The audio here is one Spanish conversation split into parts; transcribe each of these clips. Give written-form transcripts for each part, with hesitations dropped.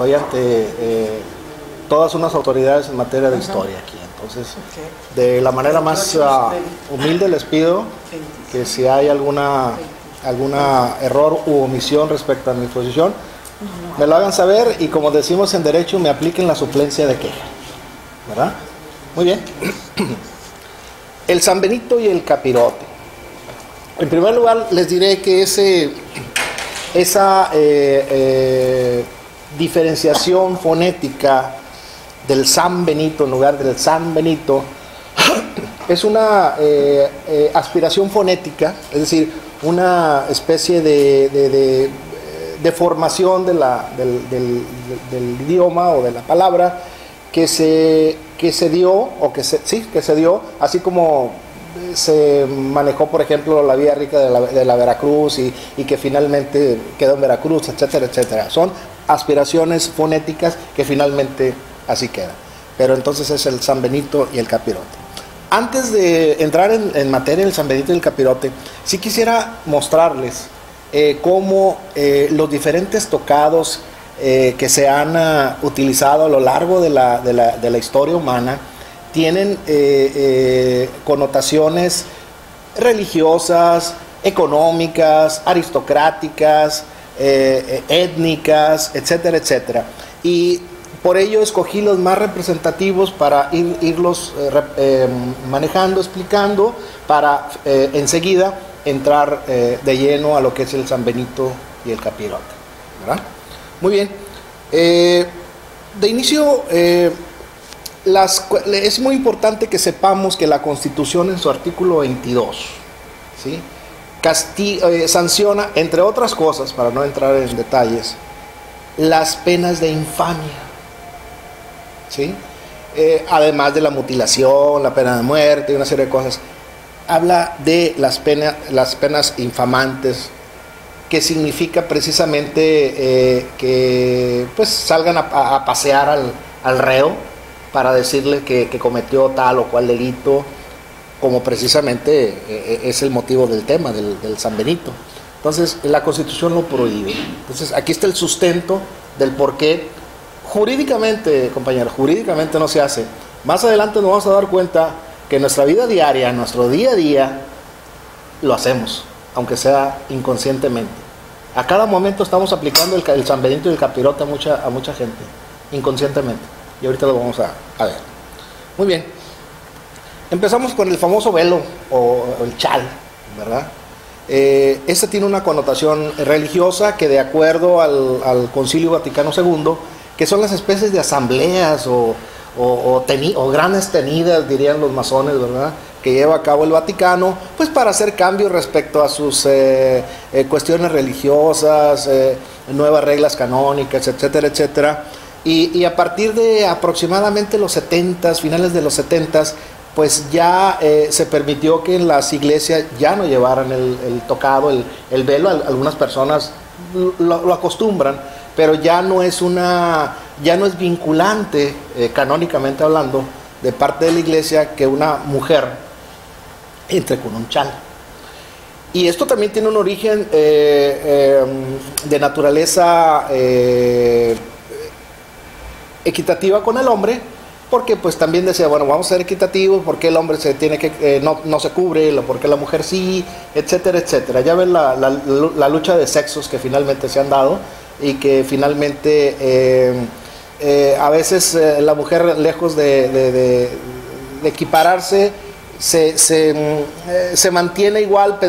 Estoy ante todas unas autoridades en materia de historia aquí. Entonces, de la manera más humilde les pido que si hay alguna error u omisión respecto a mi exposición, me lo hagan saber y, como decimos en derecho, me apliquen la suplencia de queja, ¿verdad? Muy bien. El San Benito y el capirote. En primer lugar, les diré que esa diferenciación fonética del San Benito en lugar del San Benito es una aspiración fonética, es decir, una especie de deformación del idioma o de la palabra que se dio, así como se manejó, por ejemplo, la Vía Rica de la Veracruz y que finalmente quedó en Veracruz, etcétera, etcétera. Son aspiraciones fonéticas que finalmente así quedan. Pero entonces es el San Benito y el capirote. Antes de entrar en materia del San Benito y el capirote, sí quisiera mostrarles cómo los diferentes tocados que se han utilizado a lo largo de la historia humana tienen connotaciones religiosas, económicas, aristocráticas, étnicas, etcétera, etcétera. Y por ello escogí los más representativos para irlos manejando, explicando, para enseguida entrar de lleno a lo que es el San Benito y el capirote, ¿verdad? Muy bien. De inicio, es muy importante que sepamos que la Constitución en su artículo 22, ¿sí?, sanciona, entre otras cosas, para no entrar en detalles, las penas de infamia, ¿sí? Además de la mutilación, la pena de muerte y una serie de cosas. Habla de las penas infamantes, que significa precisamente que pues salgan a pasear al reo para decirle que cometió tal o cual delito, como precisamente es el motivo del tema del San Benito. Entonces la Constitución lo prohíbe. Entonces aquí está el sustento del por qué jurídicamente, compañeros, jurídicamente no se hace. Más adelante nos vamos a dar cuenta que en nuestra vida diaria, en nuestro día a día, lo hacemos, aunque sea inconscientemente. A cada momento estamos aplicando el San Benito y el capirote a mucha gente, inconscientemente. Y ahorita lo vamos a ver. Muy bien. Empezamos con el famoso velo o el chal, ¿verdad? Este tiene una connotación religiosa que, de acuerdo al Concilio Vaticano II, que son las especies de asambleas o grandes tenidas, dirían los masones, ¿verdad?, que lleva a cabo el Vaticano, pues para hacer cambios respecto a sus cuestiones religiosas, nuevas reglas canónicas, etcétera, etcétera. Y a partir de aproximadamente los 70s, finales de los 70s, pues ya se permitió que en las iglesias ya no llevaran el tocado, el velo. Algunas personas lo acostumbran, pero ya no es vinculante, canónicamente hablando, de parte de la iglesia, que una mujer entre con un chal. Y esto también tiene un origen de naturaleza equitativa con el hombre, porque pues también decía, bueno, vamos a ser equitativos, porque el hombre se tiene que no se cubre, porque la mujer sí, etcétera, etcétera. Ya ven la lucha de sexos que finalmente se han dado, y que finalmente a veces la mujer, lejos de equipararse, se mantiene igual,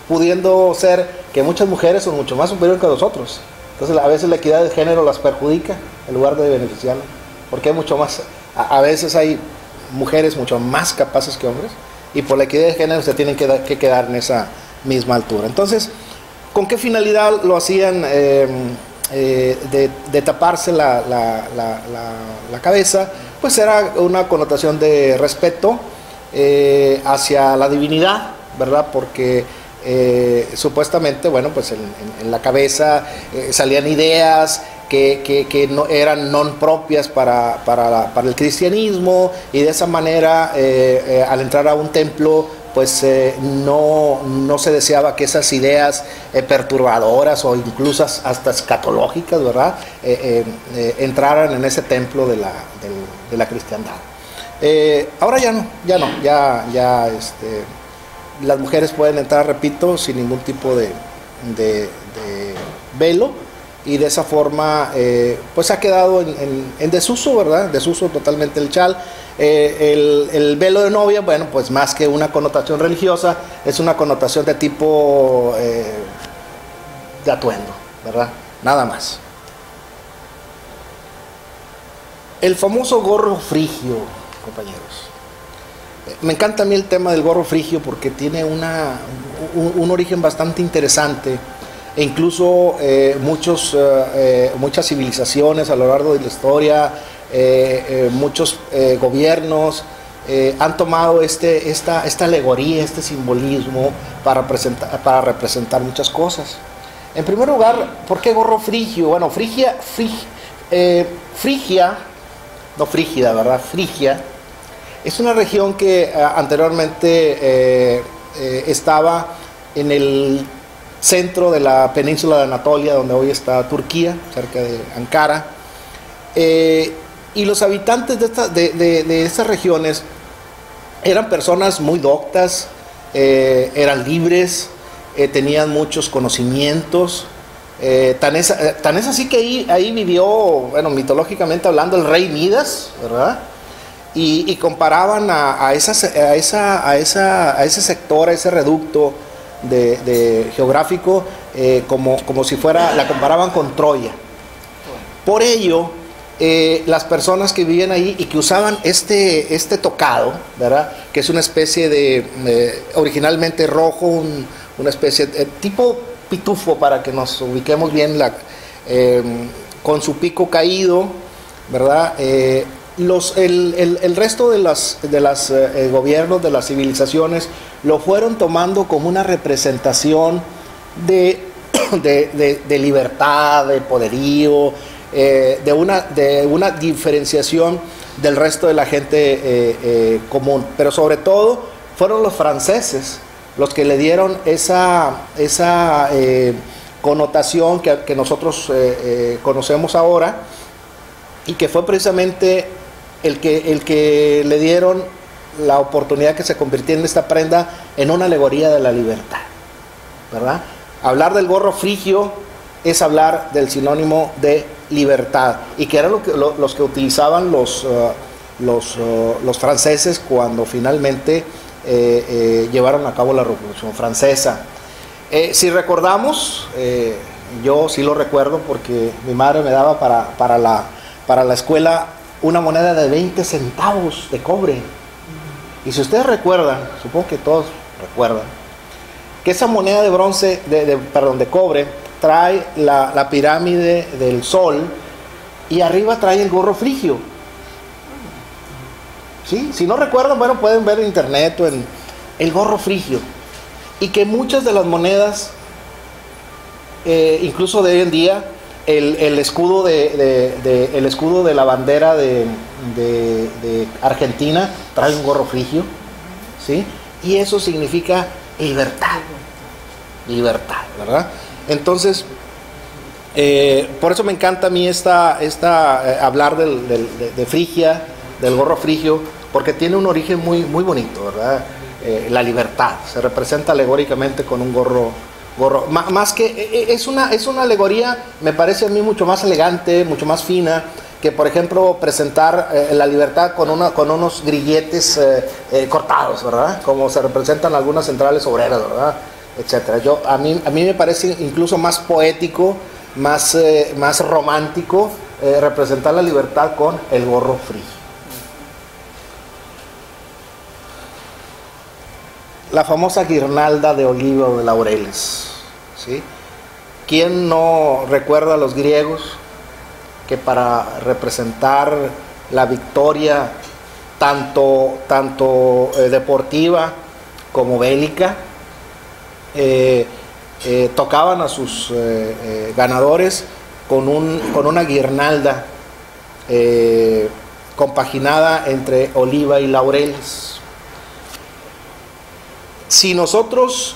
pudiendo ser que muchas mujeres son mucho más superiores que nosotros. Entonces a veces la equidad de género las perjudica en lugar de beneficiarlas, porque hay mucho más, a veces hay mujeres mucho más capaces que hombres, y por la equidad de género se tienen que quedar en esa misma altura. Entonces, ¿con qué finalidad lo hacían? De taparse la cabeza, pues era una connotación de respeto hacia la divinidad, ¿verdad? Porque supuestamente, bueno, pues en la cabeza salían ideas que no eran non propias para el cristianismo, y de esa manera al entrar a un templo pues no se deseaba que esas ideas perturbadoras o incluso hasta escatológicas, ¿verdad?, entraran en ese templo de la cristiandad. Ahora ya las mujeres pueden entrar, repito, sin ningún tipo de velo, y de esa forma pues ha quedado en desuso, ¿verdad? Desuso totalmente el chal. El velo de novia, bueno, pues más que una connotación religiosa, es una connotación de tipo de atuendo, ¿verdad? Nada más. El famoso gorro frigio, compañeros. Me encanta a mí el tema del gorro frigio porque tiene un origen bastante interesante, e incluso muchas civilizaciones a lo largo de la historia, muchos gobiernos han tomado esta alegoría, este simbolismo para representar muchas cosas. En primer lugar, ¿por qué gorro frigio? Bueno, Frigia, no frígida, ¿verdad? Frigia es una región que anteriormente estaba en el centro de la península de Anatolia, donde hoy está Turquía, cerca de Ankara. Y los habitantes de estas regiones eran personas muy doctas, eran libres, tenían muchos conocimientos. Tan es así que ahí vivió, bueno, mitológicamente hablando, el rey Midas, ¿verdad? Y comparaban a ese sector, a ese reducto geográfico, como si fuera, la comparaban con Troya. Por ello, las personas que vivían ahí y que usaban este tocado, ¿verdad?, que es una especie de originalmente rojo, una especie de tipo pitufo, para que nos ubiquemos bien, con su pico caído, ¿verdad? El resto de los gobiernos, de las civilizaciones, lo fueron tomando como una representación de libertad, de poderío, de una diferenciación del resto de la gente común. Pero sobre todo fueron los franceses los que le dieron esa connotación que nosotros conocemos ahora, y que fue precisamente el que le dieron la oportunidad que se convirtiera en esta prenda en una alegoría de la libertad, ¿verdad? Hablar del gorro frigio es hablar del sinónimo de libertad, y que eran los que utilizaban los franceses cuando finalmente llevaron a cabo la Revolución Francesa. Si recordamos, yo sí lo recuerdo porque mi madre me daba para la escuela una moneda de 20 centavos de cobre. Y si ustedes recuerdan, supongo que todos recuerdan, que esa moneda de bronce, de cobre, trae la pirámide del sol, y arriba trae el gorro frigio. ¿Sí? Si no recuerdan, bueno, pueden ver en internet o en el gorro frigio. Y que muchas de las monedas, incluso de hoy en día, el escudo de la bandera de Argentina trae un gorro frigio, ¿sí? Y eso significa libertad, ¿verdad? Entonces, por eso me encanta a mí hablar de Frigia, del gorro frigio, porque tiene un origen muy, muy bonito, ¿verdad? La libertad se representa alegóricamente con un gorro, más que es una alegoría, me parece a mí mucho más elegante, mucho más fina, que por ejemplo presentar la libertad con unos grilletes cortados, ¿verdad? Como se representan algunas centrales obreras, ¿verdad? Etcétera. A mí me parece incluso más poético, más romántico, representar la libertad con el gorro frigio. La famosa guirnalda de oliva o de laureles, ¿sí? ¿Quién no recuerda a los griegos que para representar la victoria tanto deportiva como bélica, tocaban a sus ganadores con una guirnalda compaginada entre oliva y laureles? Si nosotros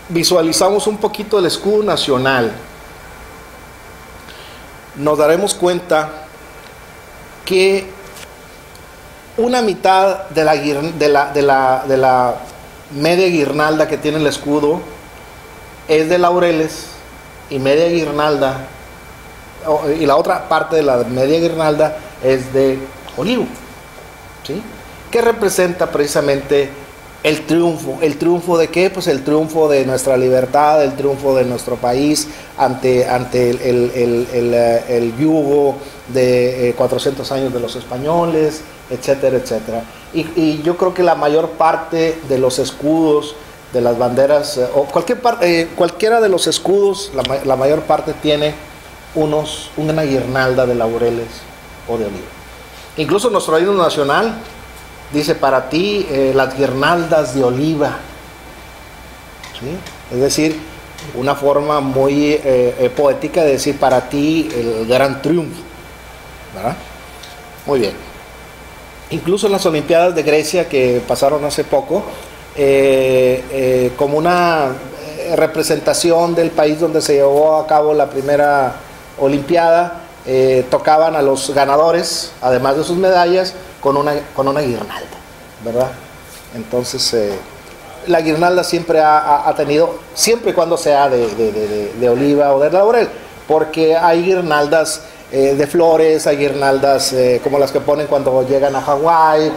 visualizamos un poquito el escudo nacional, nos daremos cuenta que una mitad de la media guirnalda que tiene el escudo es de laureles, y media guirnalda, y la otra parte de la media guirnalda es de olivo, ¿sí? Que representa precisamente el triunfo. ¿El triunfo de qué? Pues el triunfo de nuestra libertad, el triunfo de nuestro país ante el yugo de 400 años de los españoles, etcétera, etcétera. Y yo creo que la mayor parte de los escudos, de las banderas, o cualquiera de los escudos, la mayor parte tiene una guirnalda de laureles o de olivo. Incluso nuestro himno nacional dice: para ti las guirnaldas de oliva, ¿sí? Es decir, una forma muy poética de decir: para ti el gran triunfo, ¿verdad? Muy bien. Incluso en las Olimpiadas de Grecia que pasaron hace poco, como una representación del país donde se llevó a cabo la primera Olimpiada, tocaban a los ganadores, además de sus medallas, con una guirnalda, ¿verdad? Entonces, la guirnalda siempre ha tenido, siempre y cuando sea de oliva o de laurel, porque hay guirnaldas de flores, hay guirnaldas como las que ponen cuando llegan a Hawái,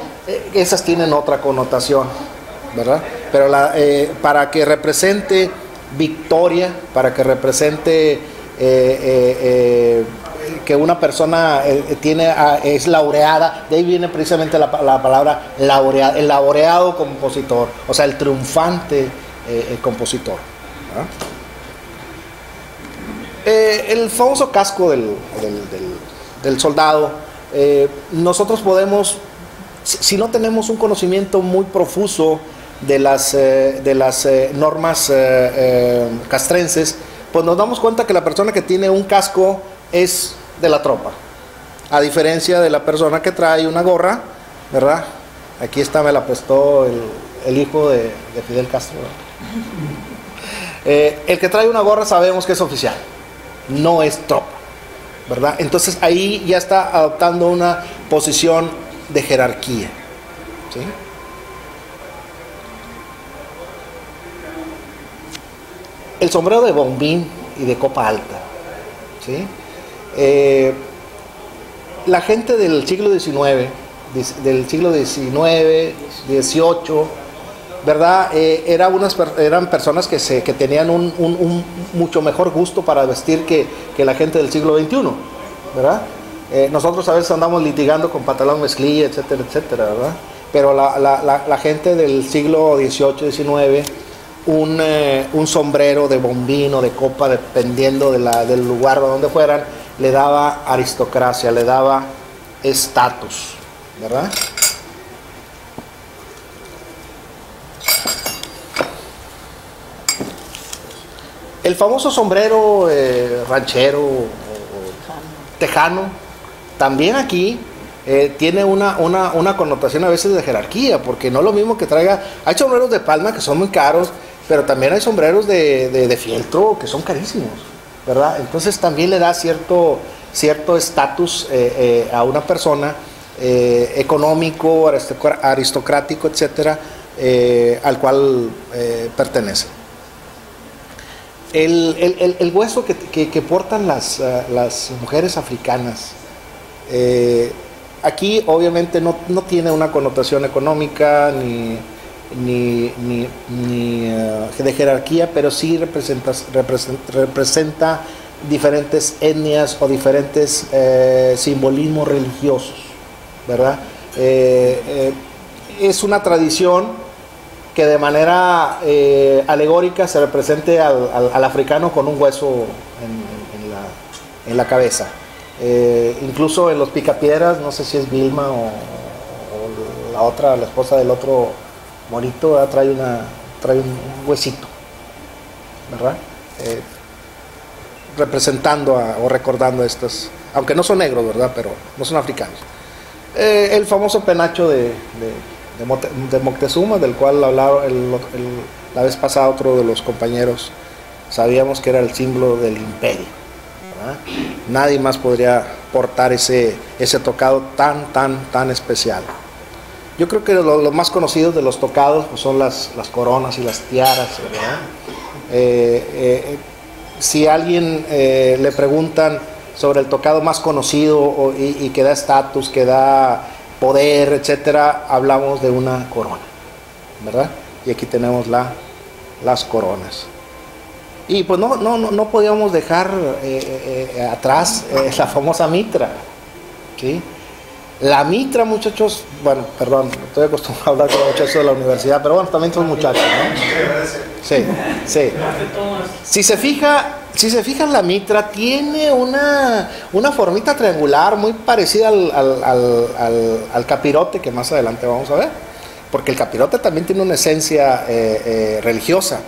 esas tienen otra connotación, ¿verdad? Pero para que represente victoria, para que represente que una persona es laureada, de ahí viene precisamente la palabra laureado, el laureado compositor, o sea, el triunfante compositor, ¿verdad? El famoso casco del soldado, nosotros podemos, si no tenemos un conocimiento muy profuso de las normas castrenses, pues nos damos cuenta que la persona que tiene un casco es de la tropa, a diferencia de la persona que trae una gorra, ¿verdad? Aquí está, me la prestó el hijo de Fidel Castro, el que trae una gorra sabemos que es oficial, no es tropa, ¿verdad? Entonces ahí ya está adoptando una posición de jerarquía, ¿sí? El sombrero de bombín y de copa alta, ¿sí? La gente del siglo XIX, XVIII, ¿verdad? Eran personas que tenían un mucho mejor gusto para vestir que la gente del siglo XXI, ¿verdad? Nosotros a veces andamos litigando con pantalón mezclilla, etcétera, etcétera, ¿verdad? Pero la gente del siglo XVIII, XIX, un sombrero de bombín o de copa, dependiendo del lugar o donde fueran, le daba aristocracia, le daba estatus, ¿verdad? El famoso sombrero ranchero o tejano, también aquí tiene una connotación a veces de jerarquía, porque no es lo mismo que traiga. Hay sombreros de palma que son muy caros, pero también hay sombreros de fieltro que son carísimos, ¿verdad? Entonces también le da cierto estatus a una persona, económico, aristocrático, etcétera, al cual pertenece. El hueso que portan las mujeres africanas, aquí obviamente no tiene una connotación económica ni de jerarquía, pero sí representa diferentes etnias o diferentes simbolismos religiosos, ¿verdad? Es una tradición que de manera alegórica se represente al africano con un hueso en la cabeza. Incluso en los Picapiedras, no sé si es Vilma o la otra, la esposa del otro monito, trae un huesito, ¿verdad? Representando o recordando estos, aunque no son negros, ¿verdad? Pero no son africanos. El famoso penacho de de Moctezuma, del cual hablaba la vez pasada otro de los compañeros. Sabíamos que era el símbolo del imperio, ¿verdad? Nadie más podría portar ese tocado tan especial. Yo creo que los más conocidos de los tocados pues, son las coronas y las tiaras, ¿verdad? Si a alguien le preguntan sobre el tocado más conocido y que da estatus, que da poder, etcétera, hablamos de una corona, ¿verdad? Y aquí tenemos las coronas. Y pues no podíamos dejar atrás la famosa mitra, ¿sí? La mitra, muchachos, bueno, perdón, estoy acostumbrado a hablar con los muchachos de la universidad, pero bueno, también son muchachos, ¿no? Sí. Si se fijan, la mitra tiene una formita triangular muy parecida al capirote, que más adelante vamos a ver, porque el capirote también tiene una esencia religiosa.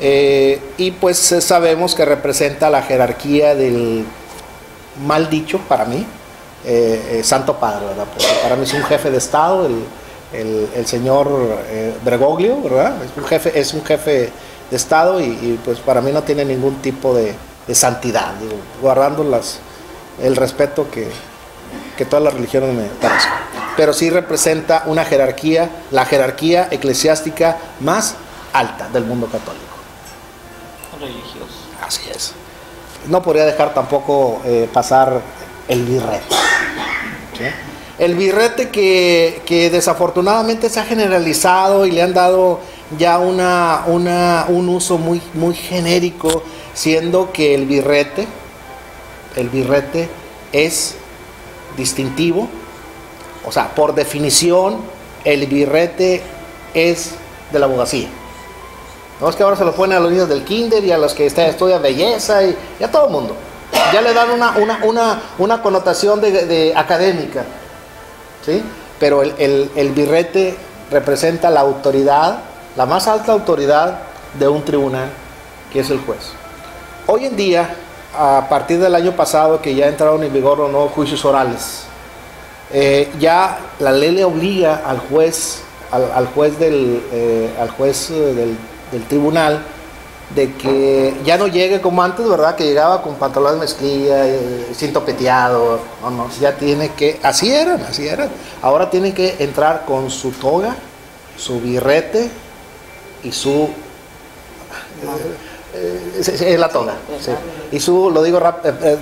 Y pues sabemos que representa la jerarquía del mal dicho, para mí, Santo Padre, ¿verdad? Porque para mí es un jefe de Estado, el señor Bergoglio, ¿verdad? Es un jefe de Estado y pues para mí no tiene ningún tipo de santidad, digo, guardando el respeto que todas las religiones me parecen. Pero sí representa una jerarquía, la jerarquía eclesiástica más alta del mundo católico. Religioso. Así es. No podría dejar tampoco pasar el birrete, ¿sí? El birrete que desafortunadamente se ha generalizado y le han dado ya un uso muy genérico, siendo que el birrete es distintivo, o sea, por definición, el birrete es de la abogacía. No es que ahora se lo ponen a los niños del kinder y a los que estudian belleza y a todo el mundo. Ya le dan una connotación de académica, ¿sí? Pero el birrete representa la autoridad, la más alta autoridad de un tribunal, que es el juez. Hoy en día, a partir del año pasado, que ya entraron en vigor los nuevos juicios orales, ya la ley le obliga al juez del tribunal de que ya no llegue como antes, ¿verdad? Que llegaba con pantalones de mezclilla, cinto peteado. No, ya tiene que, así eran. Ahora tienen que entrar con su toga, su birrete y su es la toga, sí. Y lo digo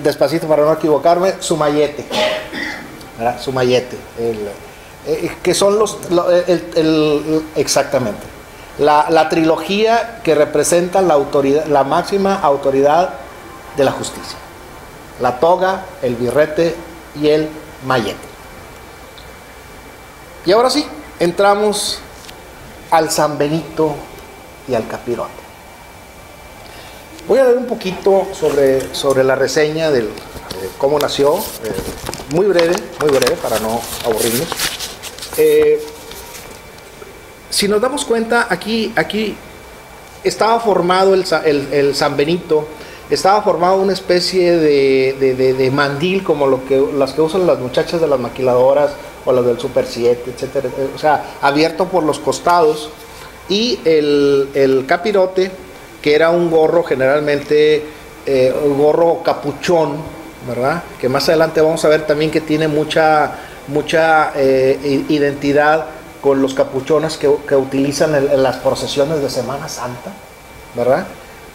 despacito para no equivocarme, su mayete, ¿verdad? Su mayete, que son exactamente la trilogía que representa la autoridad, la máxima autoridad de la justicia: la toga, el birrete y el mayete. Y ahora sí, entramos al San Benito y al capirote. Voy a leer un poquito sobre la reseña de cómo nació, muy breve para no aburrirnos. Si nos damos cuenta, aquí estaba formado el San Benito, estaba formado una especie de mandil como las que usan las muchachas de las maquiladoras o las del Super 7, etcétera, o sea, abierto por los costados, y el capirote, que era un gorro generalmente, un gorro capuchón, ¿verdad? Que más adelante vamos a ver también que tiene mucha identidad con los capuchones que utilizan en las procesiones de Semana Santa, ¿verdad?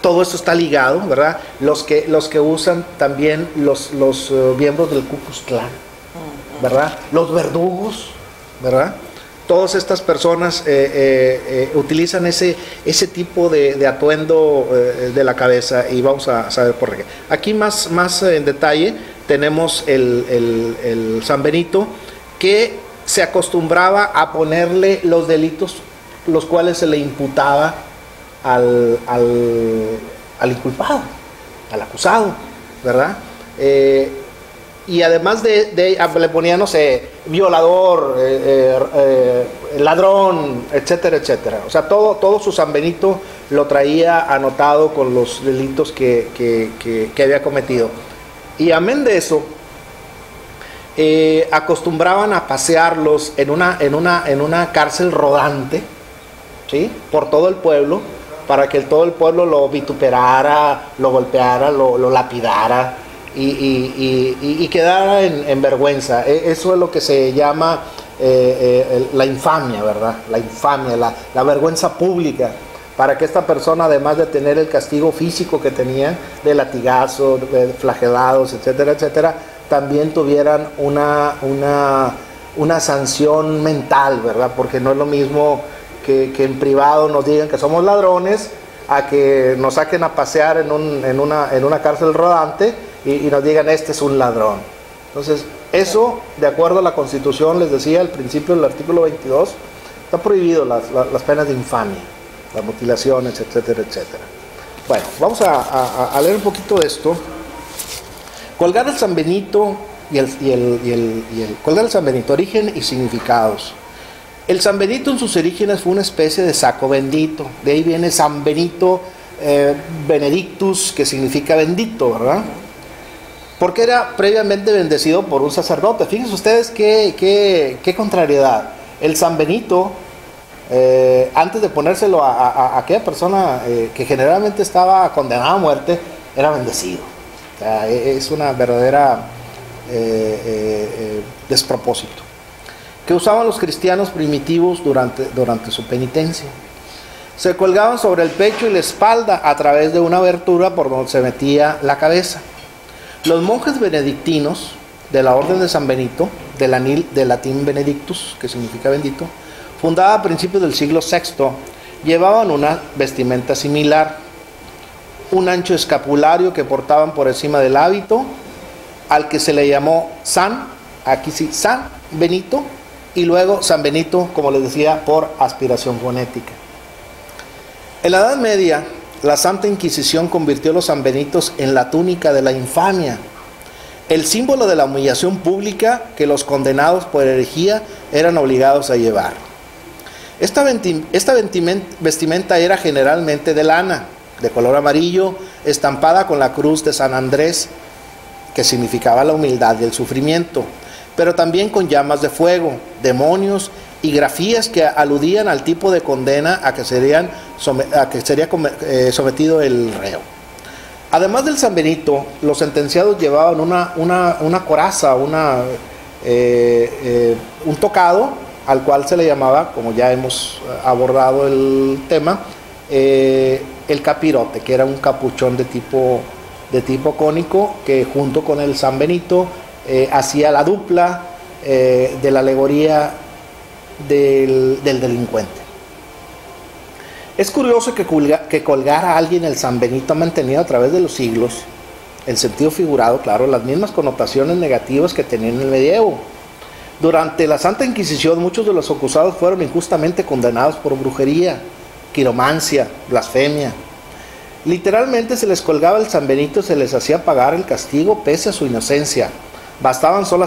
Todo esto está ligado, ¿verdad? Los que usan también los miembros del Ku Klux Klan, ¿verdad? Los verdugos, ¿verdad? Todas estas personas utilizan ese tipo de atuendo de la cabeza, y vamos a saber por qué. Aquí más en detalle tenemos el San Benito, que se acostumbraba a ponerle los delitos los cuales se le imputaba al inculpado, al acusado, ¿verdad? Y además le ponía, no sé, violador, ladrón, etcétera, etcétera. O sea, todo su San Benito lo traía anotado con los delitos que había cometido. Y amén de eso, acostumbraban a pasearlos en una cárcel rodante, ¿sí?, por todo el pueblo, para que todo el pueblo lo vituperara, lo golpeara, lo lapidara y quedara en vergüenza. Eso es lo que se llama la infamia, ¿verdad? La infamia, la vergüenza pública, para que esta persona, además de tener el castigo físico que tenía, de latigazos, de flagelados, etcétera, etcétera, también tuvieran una sanción mental, ¿verdad? Porque no es lo mismo que en privado nos digan que somos ladrones, a que nos saquen a pasear en una cárcel rodante y nos digan, este es un ladrón. Entonces, eso, de acuerdo a la Constitución, les decía al principio del artículo 22, está prohibido las penas de infamia, las mutilaciones, etcétera, etcétera. Bueno, vamos a leer un poquito de esto. Colgar el San Benito colgar el San Benito, origen y significados. El San Benito en sus orígenes fue una especie de saco bendito. De ahí viene San Benito Benedictus, que significa bendito, ¿verdad? Porque era previamente bendecido por un sacerdote. Fíjense ustedes qué contrariedad. El San Benito, antes de ponérselo a aquella persona que generalmente estaba condenada a muerte, era bendecido. O sea, es una verdadera despropósito que usaban los cristianos primitivos durante su penitencia. Se colgaban sobre el pecho y la espalda a través de una abertura por donde se metía la cabeza. Los monjes benedictinos de la Orden de San Benito, de latín benedictus, que significa bendito, fundada a principios del siglo VI, llevaban una vestimenta similar, un ancho escapulario que portaban por encima del hábito, al que se le llamó San Benito, y luego San Benito, como les decía, por aspiración fonética. En la Edad Media, la Santa Inquisición convirtió a los sanbenitos en la túnica de la infamia, el símbolo de la humillación pública que los condenados por herejía eran obligados a llevar. Esta vestimenta era generalmente de lana, de color amarillo, estampada con la cruz de San Andrés, que significaba la humildad y el sufrimiento, pero también con llamas de fuego, demonios y grafías que aludían al tipo de condena a que sería sometido el reo. Además del San Benito, los sentenciados llevaban una coraza, un tocado, al cual se le llamaba, como ya hemos abordado el tema, el capirote, que era un capuchón de tipo cónico, que junto con el San Benito hacía la dupla de la alegoría del delincuente. Es curioso que colgar a alguien el San Benito ha mantenido a través de los siglos, en sentido figurado, claro, las mismas connotaciones negativas que tenía en el medievo. Durante la Santa Inquisición, muchos de los acusados fueron injustamente condenados por brujería, quiromancia, blasfemia. Literalmente se les colgaba el San Benito y se les hacía pagar el castigo pese a su inocencia. Bastaban solo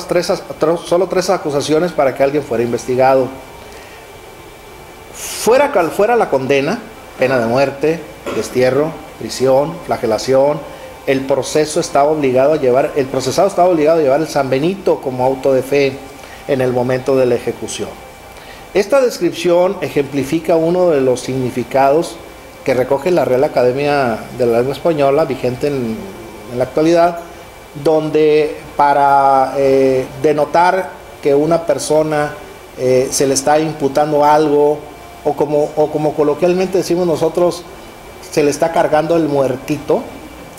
tres acusaciones para que alguien fuera investigado. Fuera cual fuera la condena, pena de muerte, destierro, prisión, flagelación, el procesado estaba obligado a llevar el San Benito como auto de fe en el momento de la ejecución. Esta descripción ejemplifica uno de los significados que recoge la Real Academia de la Lengua Española, vigente en la actualidad, donde para denotar que una persona se le está imputando algo, o como coloquialmente decimos nosotros, se le está cargando el muertito.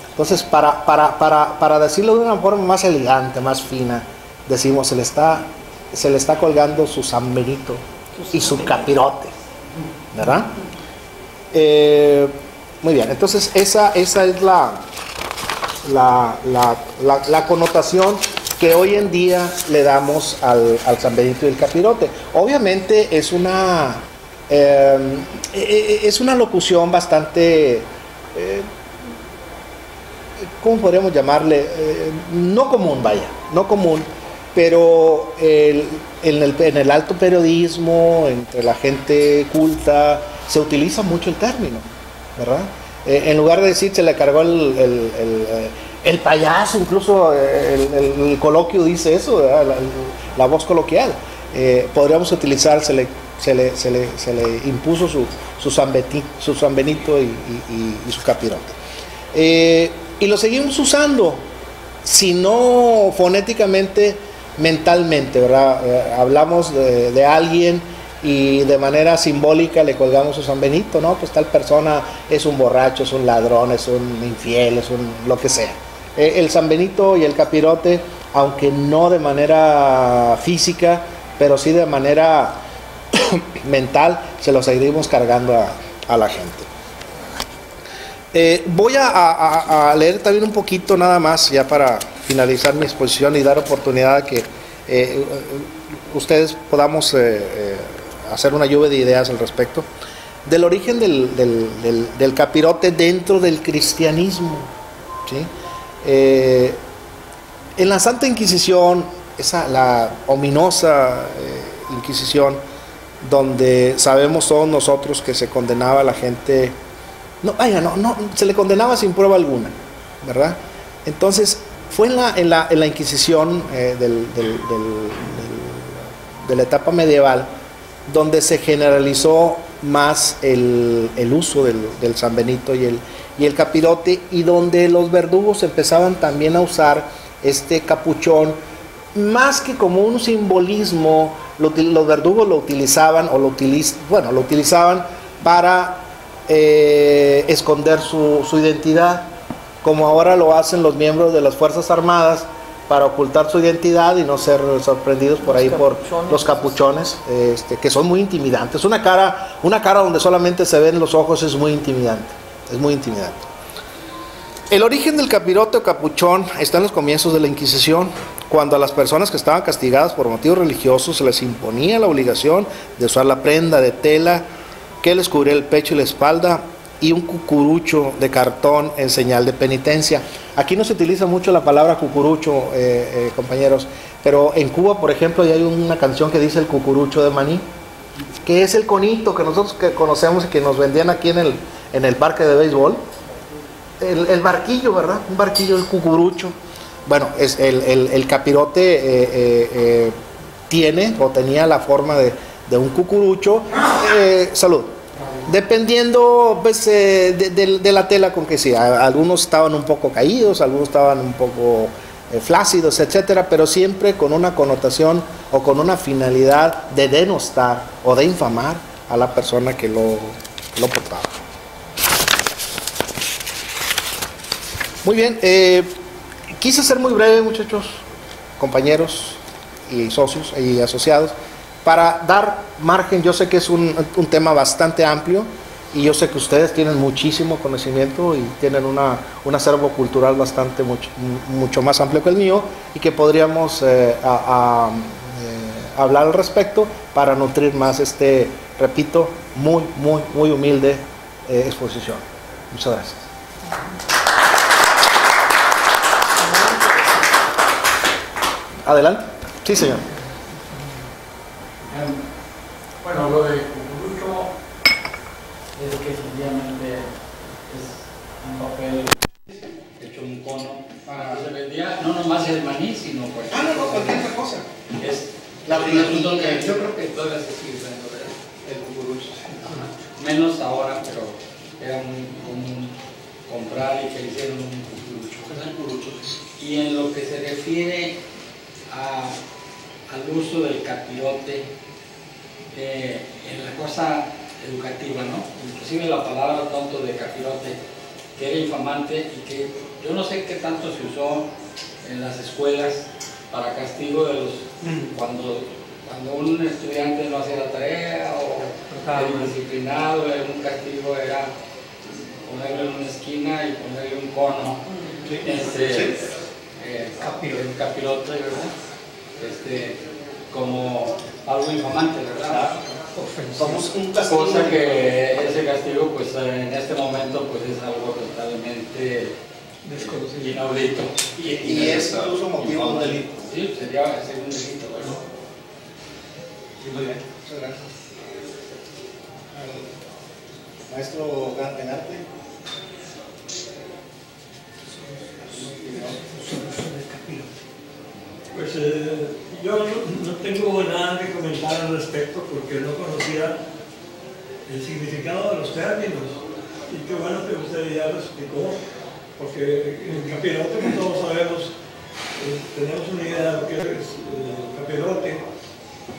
Entonces, para decirlo de una forma más elegante, más fina, decimos, se le está colgando su San Benito y su capirote, ¿verdad? Muy bien, entonces esa es la connotación que hoy en día le damos al San Benito y el capirote. Obviamente es una locución bastante, ¿cómo podríamos llamarle? No común, no común, pero en el alto periodismo, entre la gente culta, se utiliza mucho el término, ¿verdad? En lugar de decir se le cargó El payaso, incluso el coloquio dice eso, la voz coloquial. Podríamos utilizar, se le impuso su San Benito y su capirote. Y lo seguimos usando, si no fonéticamente, mentalmente, ¿verdad? Hablamos de alguien y de manera simbólica le colgamos su San Benito, ¿no? Pues tal persona es un borracho, es un ladrón, es un infiel, es un lo que sea. El San Benito y el capirote, aunque no de manera física, pero sí de manera mental, se los seguimos cargando a la gente. Voy a leer también un poquito nada más, ya para finalizar mi exposición y dar oportunidad a que ustedes podamos hacer una lluvia de ideas al respecto del origen del capirote dentro del cristianismo, ¿sí? En la Santa Inquisición, la ominosa Inquisición, donde sabemos todos nosotros que se condenaba a la gente, no, se le condenaba sin prueba alguna, ¿verdad? Entonces, fue en la Inquisición de la etapa medieval donde se generalizó más el uso del San Benito y el capirote, y donde los verdugos empezaban también a usar este capuchón, más que como un simbolismo. Los verdugos lo utilizaban, lo utilizaban para esconder su identidad, como ahora lo hacen los miembros de las Fuerzas Armadas, para ocultar su identidad y no ser sorprendidos por ahí por los capuchones, que son muy intimidantes. Una cara donde solamente se ven los ojos es muy intimidante, El origen del capirote o capuchón está en los comienzos de la Inquisición, cuando a las personas que estaban castigadas por motivos religiosos se les imponía la obligación de usar la prenda de tela que les cubría el pecho y la espalda, y un cucurucho de cartón en señal de penitencia. Aquí no se utiliza mucho la palabra cucurucho, compañeros, pero en Cuba, por ejemplo, ya hay una canción que dice el cucurucho de maní, que es el conito que nosotros conocemos y que nos vendían aquí en el parque de béisbol. El barquillo, ¿verdad? Un barquillo, el cucurucho. Bueno, el capirote tenía la forma de un cucurucho. Salud. Dependiendo pues, de la tela con que sea. Algunos estaban un poco caídos, algunos estaban un poco flácidos, etcétera, pero siempre con una connotación o con una finalidad de denostar o de infamar a la persona que lo portaba. Muy bien, quise ser muy breve, muchachos, compañeros y socios y asociados, para dar margen. Yo sé que es un tema bastante amplio y yo sé que ustedes tienen muchísimo conocimiento y tienen un acervo cultural mucho más amplio que el mío, y que podríamos hablar al respecto para nutrir más repito, muy humilde exposición. Muchas gracias. Adelante. Sí, señor. Bueno, lo de cucurucho es que sencillamente es un papel hecho un cono. Se vendía no nomás el maní, sino cualquier cualquier cosa. Es la brillantito que yo creo que todavía se sigue usando, ¿verdad? el cucurucho. Menos ahora, pero era muy común comprar y que le hicieron un cucurucho. Y en lo que se refiere al uso del capirote en la cosa educativa, ¿no? Inclusive la palabra tonto de capirote, que era infamante y que yo no sé qué tanto se usó en las escuelas para castigo de los cuando un estudiante no hacía la tarea o era indisciplinado, un castigo era ponerlo en una esquina y ponerle un cono, el capirote, ¿verdad? Como algo infamante, ¿verdad? Somos un castigo. Cosa que ese castigo, pues en este momento, pues es algo totalmente desconocido, inaudito. Y es incluso motivo de un delito. Sí, sería un delito, ¿verdad? Sí, muy bien. Muchas gracias. Maestro Ganarte. yo no tengo nada que comentar al respecto porque no conocía el significado de los términos. Y qué bueno que usted ya lo explicó, porque en el capirote, como todos sabemos, tenemos una idea de lo que es el capirote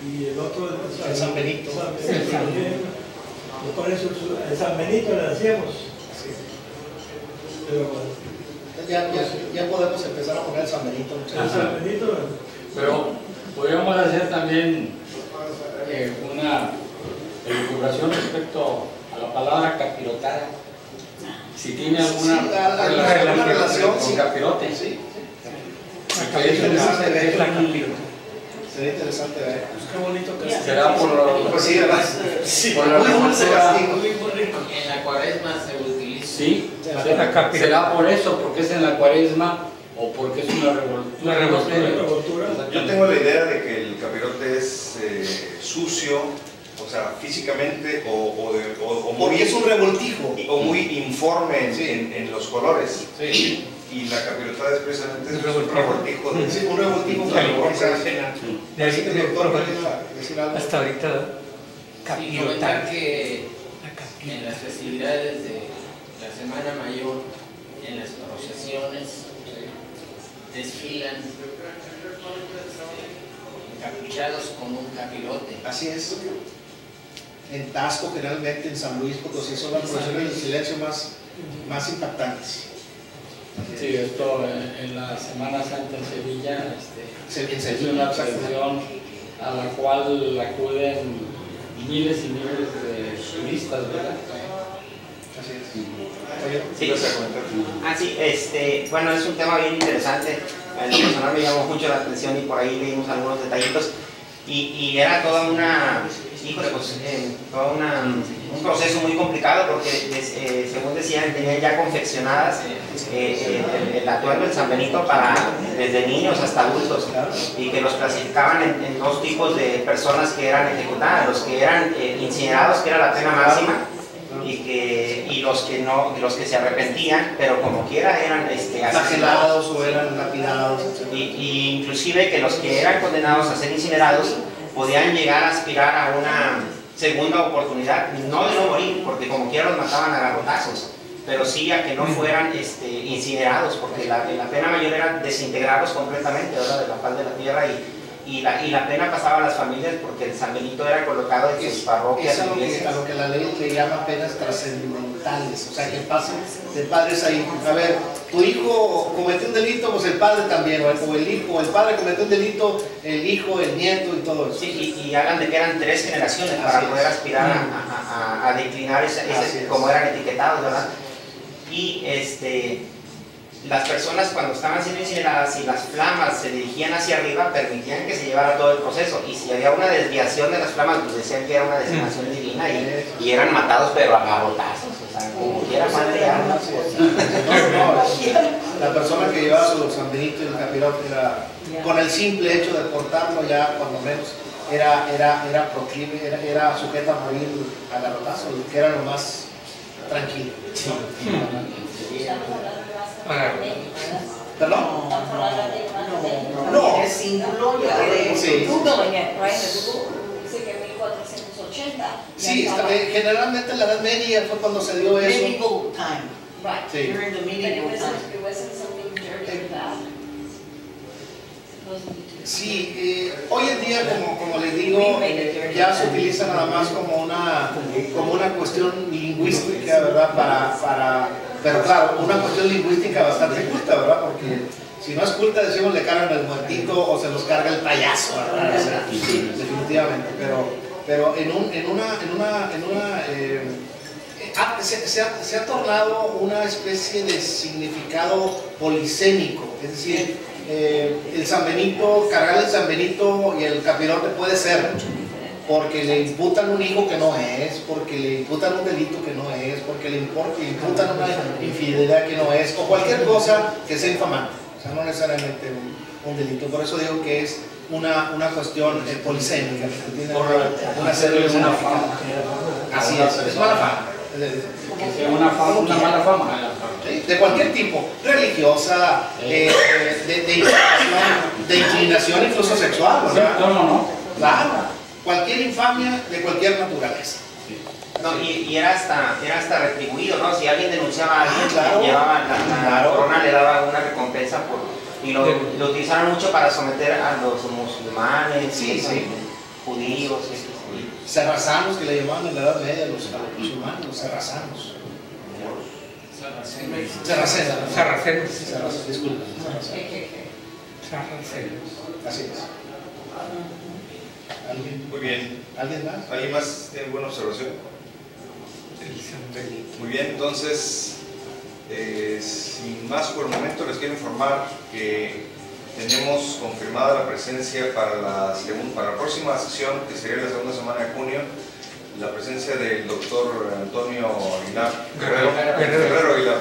y el otro es el San Benito. Por eso el San Benito le decíamos. Sí. Pero bueno. Ya podemos empezar a poner el San Benito. El San Benito. Pero podríamos hacer también una elucubración respecto a la palabra capirotada. Si tiene alguna relación con capirote. Sí. Sería interesante ver. Sería interesante ver. Qué bonito que será por Pues sí, ¿verdad? por la Muy dulce castigo. en la cuaresma se utiliza. Sí, será por eso, porque es en la cuaresma o porque es una revoltura. Yo tengo la idea de que el capirote es sucio, o sea, físicamente o Porque es un revoltijo. o muy informe Sí. en los colores. Sí. Y la capirotada es precisamente un revoltijo. Sí, un revoltivo. Hasta ahorita Sí, comentar que en las festividades de la Semana Mayor, en las procesiones, desfilan encapuchados con un capirote. Así es. En Tasco, generalmente en San Luis Potosí, son las procesiones del silencio más impactantes. Sí, esto en la Semana Santa en Sevilla es una tradición a la cual acuden miles y miles de turistas, ¿verdad? Así es. Sí. Bueno, es un tema bien interesante. En lo personal me llamó mucho la atención y por ahí leímos algunos detallitos. Y era toda una, híjole, pues, un proceso muy complicado porque, según decían, tenían ya confeccionadas el atuendo del San Benito para desde niños hasta adultos, y que los clasificaban en dos tipos de personas que eran ejecutadas: los que eran incinerados, que era la pena máxima, y los que se arrepentían, pero como quiera eran Flagelados o eran lapidados, etc. y inclusive que los que eran condenados a ser incinerados podían llegar a aspirar a una segunda oportunidad, no de no morir, porque como quiera los mataban a garrotazos, pero sí a que no fueran incinerados, porque la pena mayor era desintegrarlos completamente, ¿verdad?, de la faz de la tierra, y la pena pasaba a las familias porque el San Benito era colocado en sus parroquias. Es a lo que la ley le llama penas trascendentales, o sea, que pasen de padres a hijos. A ver, tu hijo cometió un delito, pues el padre también, o el padre cometió un delito, el hijo, el nieto y todo eso. Sí, y hagan de que eran 3 generaciones para poder aspirar a declinar como eran etiquetados, ¿verdad? Y las personas, cuando estaban siendo incineradas y las flamas se dirigían hacia arriba, permitían que se llevara todo el proceso, y si había una desviación de las flamas, pues decían que era una designación divina, y eran matados pero a garrotazos, o sea, como quiera madre armas. La persona que llevaba su San Benito y el capirote era, con el simple hecho de portarlo, ya cuando menos era proclive, era sujeta a morir a garrotazos, que era lo más tranquilo. sí. ¿Perdón? No, es símbolo ya de Sí. Googling it, right? Dice que 1480. Sí, generalmente en la Edad Media fue cuando se dio eso. Medieval time. Right. Sí. During the But medieval time. it wasn't something dirty that. Sí, hoy en día, como les digo, ya se utiliza nada más como una cuestión lingüística, ¿verdad? Pero claro, una cuestión lingüística bastante culta, ¿verdad? Porque si no es culta, decimos le cargan el muertito o se los carga el payaso, ¿verdad? O sea, sí, definitivamente. Pero se ha tornado una especie de significado polisémico, es decir, el San Benito, cargar el San Benito y el capirote puede ser porque le imputan un hijo que no es, porque le imputan un delito que no es, porque le imputan una infidelidad que no es, o cualquier cosa que sea infamante, o sea, no necesariamente un delito. Por eso digo que es una cuestión polisémica, que tiene una serie de significados. Así es mala fama. Que sea una mala fama. ¿sí? De cualquier tipo, religiosa, de inclinación incluso sexual, ¿verdad? No. Claro, cualquier infamia de cualquier naturaleza. No, y era hasta retribuido, ¿no? Si alguien denunciaba a alguien, claro, llevaba la corona, le daba una recompensa y lo utilizaron mucho para someter a los musulmanes, judíos, sarrazanos, que le llamaban en la Edad Media a los musulmanes, los sarrazanos. Sarracenos. Disculpen. Así es. ¿Alguien? Muy bien. ¿Alguien más? ¿Alguien más tiene alguna observación? Muy bien, entonces, sin más por el momento, les quiero informar que tenemos confirmada la presencia para la próxima sesión, que sería la segunda semana de junio, la presencia del doctor Antonio Aguilar, Guerrero Aguilar,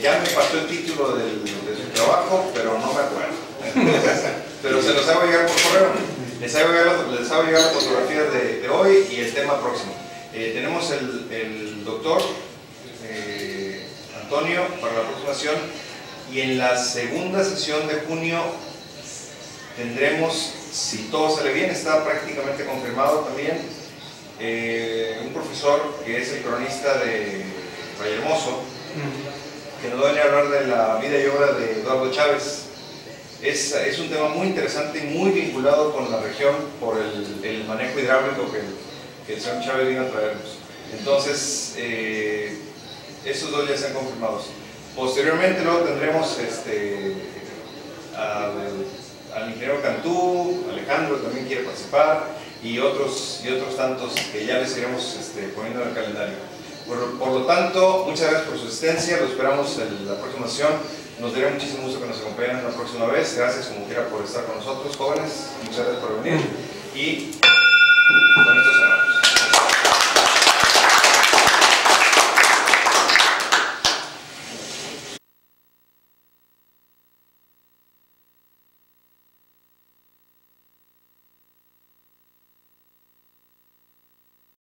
ya me pasó el título de su trabajo, pero no me acuerdo. Pero se los hago llegar por correo. Les hago llegar la fotografía de hoy y el tema próximo. Tenemos el doctor Antonio para la próxima sesión, y en la segunda sesión de junio tendremos, si todo sale bien, está prácticamente confirmado también, un profesor que es el cronista de Vallehermoso, que nos va a venir a hablar de la vida y obra de Eduardo Chávez. Es un tema muy interesante y muy vinculado con la región por el manejo hidráulico que el señor Chávez vino a traernos. Entonces, esos dos ya están confirmados. Posteriormente luego tendremos al ingeniero Cantú, Alejandro también quiere participar, y otros tantos que ya les iremos poniendo en el calendario. Por lo tanto, muchas gracias por su asistencia, lo esperamos en la próxima sesión. Nos daría muchísimo gusto que nos acompañen la próxima vez. Gracias como quiera por estar con nosotros, jóvenes. Muchas gracias por venir. Y